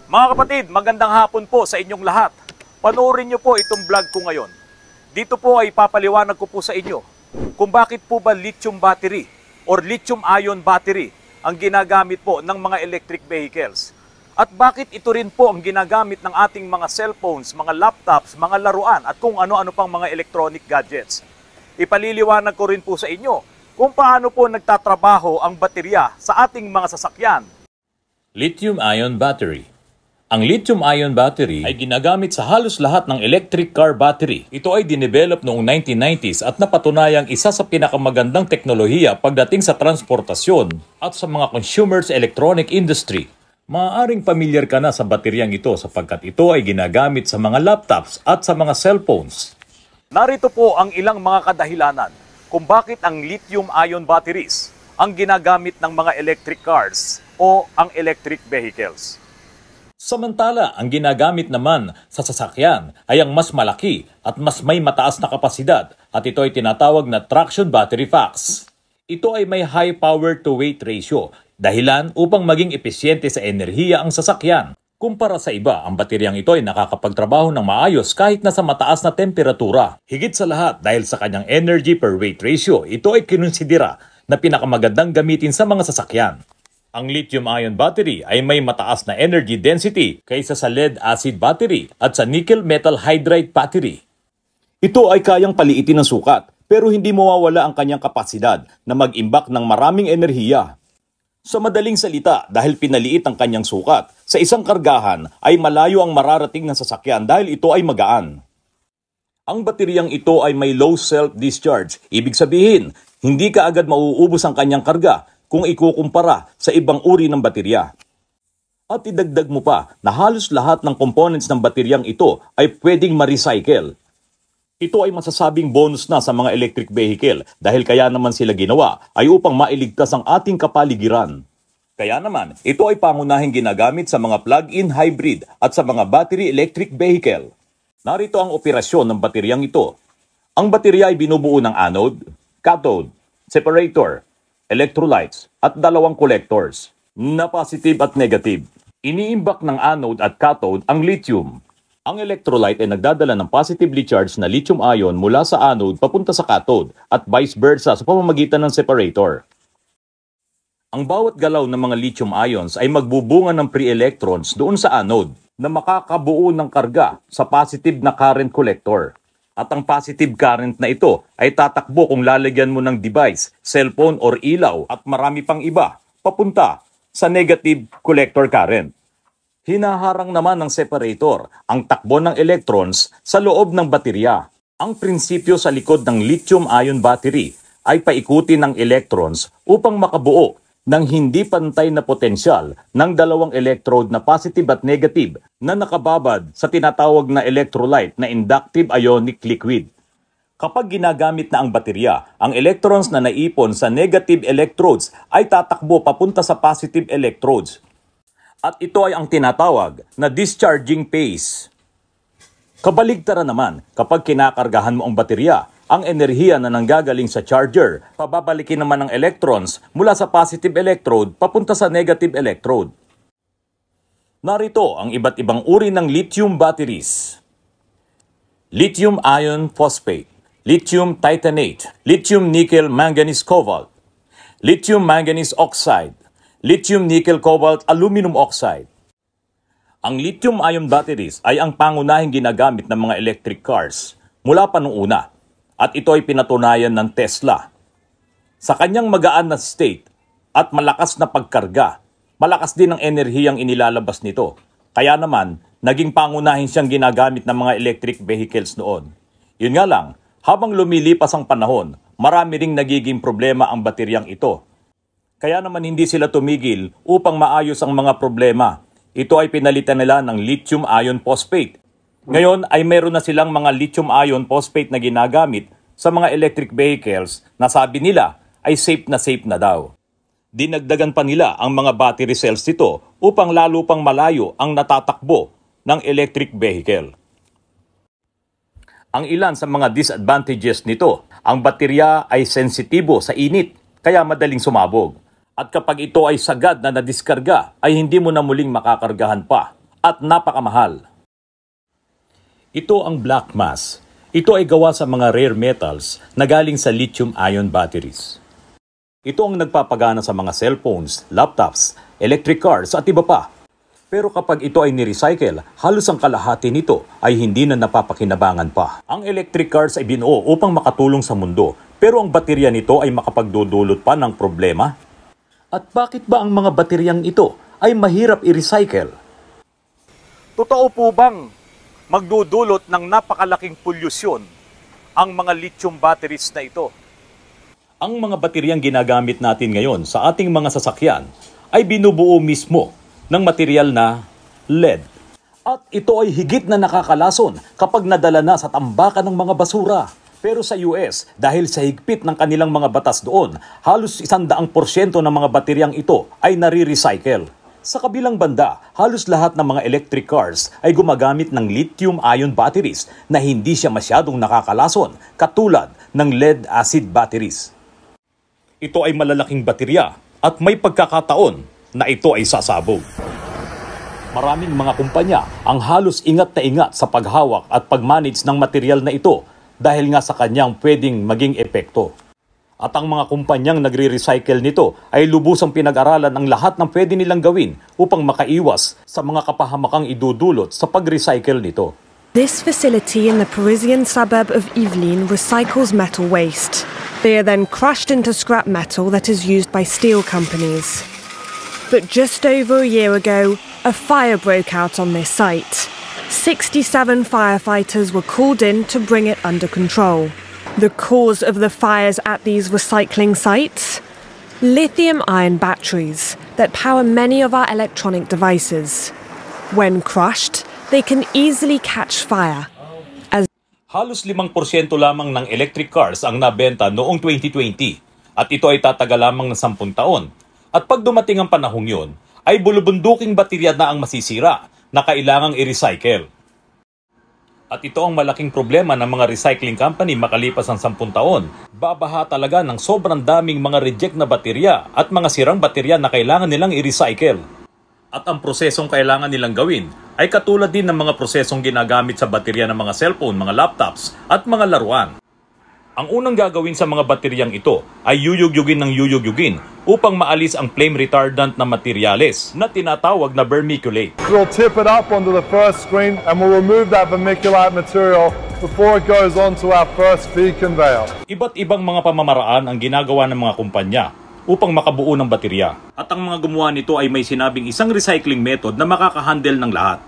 Mga kapatid, magandang hapon po sa inyong lahat. Panoorin niyo po itong vlog ko ngayon. Dito po ay papaliwanag ko po sa inyo kung bakit po ba lithium battery or lithium-ion battery ang ginagamit po ng mga electric vehicles. At bakit ito rin po ang ginagamit ng ating mga cellphones, mga laptops, mga laruan at kung ano-ano pang mga electronic gadgets. Ipaliliwanag ko rin po sa inyo kung paano po nagtatrabaho ang baterya sa ating mga sasakyan. Lithium-ion battery. Ang lithium-ion battery ay ginagamit sa halos lahat ng electric car battery. Ito ay dinevelop noong 1990s at napatunayang isa sa pinakamagandang teknolohiya pagdating sa transportasyon at sa mga consumers electronic industry. Maaaring pamilyar ka na sa bateryang ito sapagkat ito ay ginagamit sa mga laptops at sa mga cellphones. Narito po ang ilang mga kadahilanan kung bakit ang lithium-ion batteries ang ginagamit ng mga electric cars o ang electric vehicles. Samantala, ang ginagamit naman sa sasakyan ay ang mas malaki at mas may mataas na kapasidad at ito ay tinatawag na traction battery packs. Ito ay may high power to weight ratio, dahilan upang maging epesyente sa enerhiya ang sasakyan. Kumpara sa iba, ang bateryang ito ay nakakapagtrabaho ng maayos kahit nasa mataas na temperatura. Higit sa lahat, dahil sa kanyang energy per weight ratio, ito ay kinonsidera na pinakamagandang gamitin sa mga sasakyan. Ang lithium-ion battery ay may mataas na energy density kaysa sa lead-acid battery at sa nickel metal hydride battery. Ito ay kayang paliitin ng sukat pero hindi mawawala ang kanyang kapasidad na mag-imbak ng maraming enerhiya. Sa madaling salita, dahil pinaliit ang kanyang sukat, sa isang kargahan ay malayo ang mararating ng sasakyan dahil ito ay magaan. Ang bateryang ito ay may low self-discharge, ibig sabihin, hindi kaagad mauubos ang kanyang karga kung ikukumpara sa ibang uri ng baterya. At idagdag mo pa na halos lahat ng components ng bateryang ito ay pwedeng ma-recycle. Ito ay masasabing bonus na sa mga electric vehicle dahil kaya naman sila ginawa ay upang mailigtas ang ating kapaligiran. Kaya naman, ito ay pangunahing ginagamit sa mga plug-in hybrid at sa mga battery electric vehicle. Narito ang operasyon ng bateryang ito. Ang baterya ay binubuo ng anode, cathode, separator, electrolytes at dalawang collectors na positive at negative. Iniimbak ng anode at cathode ang lithium. Ang electrolyte ay nagdadala ng positively charged na lithium ion mula sa anode papunta sa cathode at vice versa sa pamamagitan ng separator. Ang bawat galaw ng mga lithium ions ay magbubunga ng free electrons doon sa anode na makakabuo ng karga sa positive na current collector. At ang positive current na ito ay tatakbo kung lalagyan mo ng device, cellphone or ilaw at marami pang iba papunta sa negative collector current. Hinaharang naman ng separator ang takbo ng electrons sa loob ng baterya. Ang prinsipyo sa likod ng lithium-ion battery ay paikutin ng electrons upang makabuo ng hindi pantay na potensyal ng dalawang electrode na positive at negative na nakababad sa tinatawag na electrolyte na inductive ionic liquid. Kapag ginagamit na ang baterya, ang electrons na naipon sa negative electrodes ay tatakbo papunta sa positive electrodes. At ito ay ang tinatawag na discharging phase. Kabaligtaran naman, kapag kinakargahan mo ang baterya, ang enerhiya na nanggagaling sa charger, pababalikin naman ng electrons mula sa positive electrode papunta sa negative electrode. Narito ang iba't ibang uri ng lithium batteries. Lithium iron phosphate, lithium titanate, lithium nickel manganese cobalt, lithium manganese oxide, lithium nickel cobalt aluminum oxide. Ang lithium-ion batteries ay ang pangunahing ginagamit ng mga electric cars mula pa noong una. At ito ay pinatunayan ng Tesla. Sa kanyang magaan na state at malakas na pagkarga, malakas din ang enerhiyang inilalabas nito. Kaya naman, naging pangunahin siyang ginagamit ng mga electric vehicles noon. Yun nga lang, habang lumilipas ang panahon, marami ring nagiging problema ang bateryang ito. Kaya naman hindi sila tumigil upang maayos ang mga problema. Ito ay pinalitan nila ng lithium iron phosphate. Ngayon ay meron na silang mga lithium iron phosphate na ginagamit sa mga electric vehicles na sabi nila ay safe na daw. Dinagdagan pa nila ang mga battery cells nito upang lalo pang malayo ang natatakbo ng electric vehicle. Ang ilan sa mga disadvantages nito, ang baterya ay sensitibo sa init. kaya madaling sumabog. At kapag ito ay sagad na nadiskarga, ay hindi mo na muling makakargahan pa at napakamahal. Ito ang black mass. Ito ay gawa sa mga rare metals na galing sa lithium-ion batteries. Ito ang nagpapagana sa mga cellphones, laptops, electric cars at iba pa. Pero kapag ito ay ni-recycle, halos ang kalahati nito ay hindi na napapakinabangan pa. Ang electric cars ay binuo upang makatulong sa mundo, pero ang baterya nito ay makapagdudulot pa ng problema. At bakit ba ang mga bateryang ito ay mahirap i-recycle? Totoo po bang magdudulot ng napakalaking polusyon ang mga lithium batteries na ito? Ang mga bateryang ginagamit natin ngayon sa ating mga sasakyan ay binubuo mismo ng material na lead. At ito ay higit na nakakalason kapag nadala na sa tambakan ng mga basura. Pero sa US, dahil sa higpit ng kanilang mga batas doon, halos 100% ng mga bateryang ito ay nare-recycle. Sa kabilang banda, halos lahat ng mga electric cars ay gumagamit ng lithium-ion batteries na hindi siya masyadong nakakalason, katulad ng lead-acid batteries. Ito ay malalaking baterya at may pagkakataon na ito ay sasabog. Maraming mga kumpanya ang halos ingat na ingat sa paghawak at pagmanage ng material na ito dahil nga sa kanyang pwedeng maging epekto. At ang mga kumpanyang nagre-recycle nito ay lubusang pinag-aralan ang lahat ng pwede nilang gawin upang makaiwas sa mga kapahamakang idudulot sa pag-recycle nito. This facility in the Parisian suburb of Yvelines recycles metal waste. They are then crushed into scrap metal that is used by steel companies. But just over a year ago, a fire broke out on this site. 67 firefighters were called in to bring it under control. The cause of the fires at these recycling sites? Lithium-ion batteries that power many of our electronic devices. When crushed, they can easily catch fire. Halos 5% lamang ng electric cars ang nabenta noong 2020 at ito ay tatagal lamang ng 10 taon. At pag dumating ang panahong yun, ay bulubunduking baterya na ang masisira na kailangang i-recycle. At ito ang malaking problema ng mga recycling company makalipas ang 10 taon. Babaha talaga ng sobrang daming mga reject na baterya at mga sirang baterya na kailangan nilang i-recycle. At ang prosesong kailangan nilang gawin ay katulad din ng mga prosesong ginagamit sa baterya ng mga cellphone, mga laptops at mga laruan. Ang unang gagawin sa mga bateryang ito ay yuyugyugin ng yuyugyugin upang maalis ang flame retardant na materyales na tinatawag na vermiculate. We'll tip it up onto the first screen and we'll remove that vermiculite material before it goes on to our first feed conveyor. Iba't ibang mga pamamaraan ang ginagawa ng mga kumpanya upang makabuo ng baterya. At ang mga gumawa nito ay may sinabing isang recycling method na makakahandle ng lahat.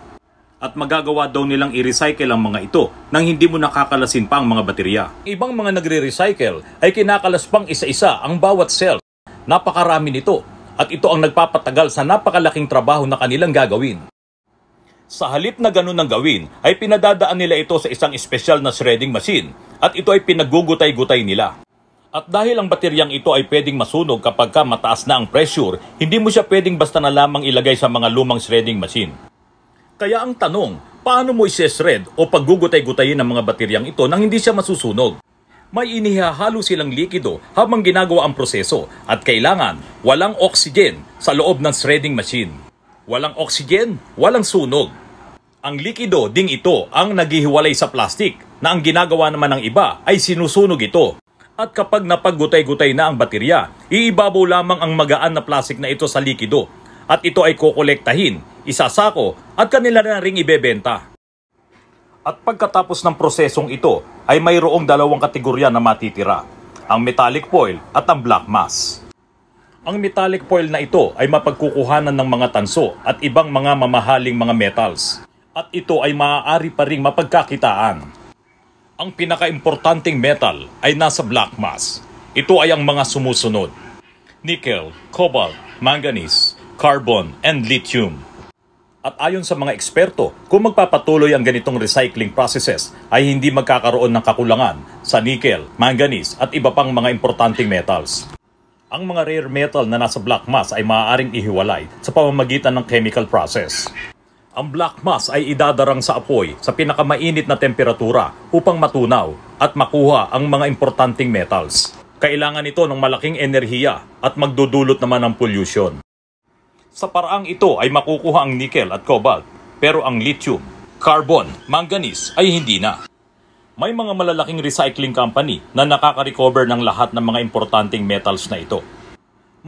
At magagawa daw nilang i-recycle ang mga ito nang hindi mo nakakalasin pa ang mga baterya. Ibang mga nagre-recycle ay kinakalas pang isa-isa ang bawat cell. Napakarami nito at ito ang nagpapatagal sa napakalaking trabaho na kanilang gagawin. Sa halip na ganun ang gawin ay pinadadaan nila ito sa isang espesyal na shredding machine at ito ay pinagugutay-gutay nila. At dahil ang bateryang ito ay pwedeng masunog kapag mataas na ang pressure, hindi mo siya pwedeng basta na lamang ilagay sa mga lumang shredding machine. Kaya ang tanong, paano mo isi-shred o paggugutay-gutayin ng mga bateryang ito nang hindi siya masusunog? May inihahalo silang likido habang ginagawa ang proseso at kailangan walang oxygen sa loob ng shredding machine. Walang oxygen, walang sunog. Ang likido ding ito ang naghihiwalay sa plastic na ang ginagawa naman ng iba ay sinusunog ito. At kapag napaggutay-gutay na ang baterya, iibabaw lamang ang magaan na plastic na ito sa likido at ito ay kokolektahin, isasako at kanila na ring ibebenta. At pagkatapos ng prosesong ito ay mayroong dalawang kategorya na matitira, ang metallic foil at ang black mass. Ang metallic foil na ito ay mapagkukuhanan ng mga tanso at ibang mga mamahaling mga metals. At ito ay maaari pa ring mapagkakitaan. Ang pinakaimportanteng metal ay nasa black mass. Ito ay ang mga sumusunod: nickel, cobalt, manganese, carbon, and lithium. At ayon sa mga eksperto, kung magpapatuloy ang ganitong recycling processes ay hindi magkakaroon ng kakulangan sa nickel, manganese at iba pang mga importanteng metals. Ang mga rare metal na nasa black mass ay maaaring ihiwalay sa pamamagitan ng chemical process. Ang black mass ay idadarang sa apoy sa pinakamainit na temperatura upang matunaw at makuha ang mga importanteng metals. Kailangan ito ng malaking enerhiya at magdudulot naman ng pollution. Sa paraang ito ay makukuha ang nickel at cobalt, pero ang lithium, carbon, manganese ay hindi na. May mga malalaking recycling company na nakaka-recover ng lahat ng mga importanteng metals na ito.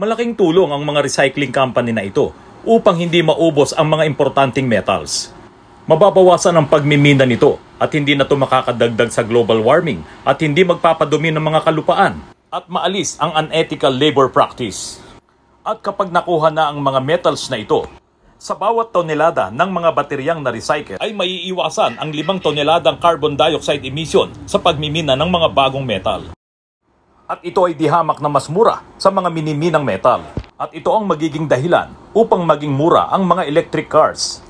Malaking tulong ang mga recycling company na ito upang hindi maubos ang mga importanteng metals. Mababawasan ang pagmimina nito at hindi na ito makakadagdag sa global warming at hindi magpapadumi ng mga kalupaan at maalis ang unethical labor practice. At kapag nakuha na ang mga metals na ito, sa bawat tonelada ng mga bateryang na-recycle ay maiiwasan ang 5 toneladang carbon dioxide emission sa pagmimina ng mga bagong metal. At ito ay dihamak na mas mura sa mga miniminang metal. At ito ang magiging dahilan upang maging mura ang mga electric cars.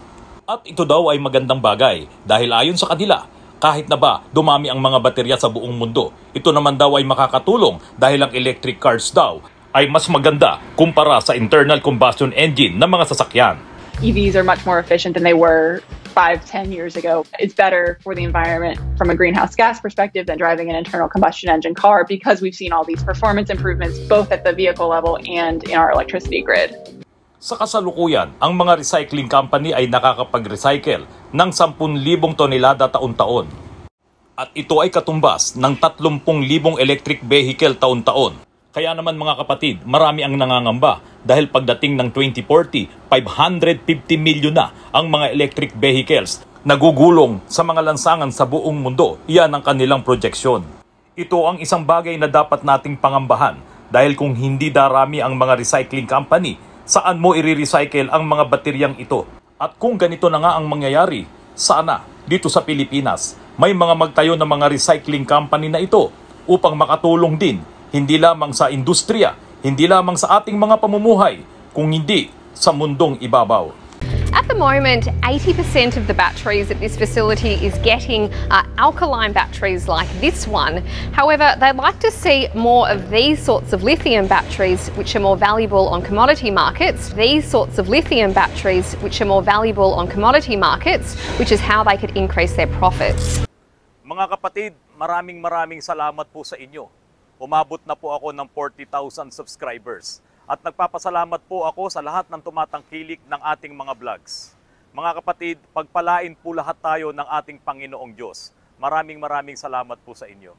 At ito daw ay magandang bagay dahil ayon sa kanila, kahit na ba dumami ang mga baterya sa buong mundo, ito naman daw ay makakatulong dahil ang electric cars daw ay mas maganda kumpara sa internal combustion engine ng mga sasakyan. EVs are much more efficient than they were 5-10 years ago. It's better for the environment from a greenhouse gas perspective than driving an internal combustion engine car because we've seen all these performance improvements both at the vehicle level and in our electricity grid. Sa kasalukuyan, ang mga recycling company ay nakakapag-recycle ng 10,000 tonelada taon-taon. At ito ay katumbas ng 30,000 electric vehicle taon-taon. Kaya naman mga kapatid, marami ang nangangamba dahil pagdating ng 2040, 550 milyon na ang mga electric vehicles na gugulong sa mga lansangan sa buong mundo. Iyan ang kanilang projeksyon. Ito ang isang bagay na dapat nating pangambahan dahil kung hindi darami ang mga recycling company, saan mo i-recycle ang mga bateryang ito? At kung ganito na nga ang mangyayari, sana dito sa Pilipinas may mga magtayo ng mga recycling company na ito upang makatulong din hindi lamang sa industriya, hindi lamang sa ating mga pamumuhay, kung hindi sa mundong ibabaw. At the moment, 80% of the batteries at this facility is getting alkaline batteries like this one. However, they'd like to see more of these sorts of lithium batteries, which are more valuable on commodity markets. These sorts of lithium batteries, which are more valuable on commodity markets, which is how they could increase their profits. Mga kapatid, maraming salamat po sa inyo. Umabot na po ako ng 40,000 subscribers. At nagpapasalamat po ako sa lahat ng tumatangkilik ng ating mga vlogs. Mga kapatid, pagpalain po lahat tayo ng ating Panginoong Diyos. Maraming salamat po sa inyo.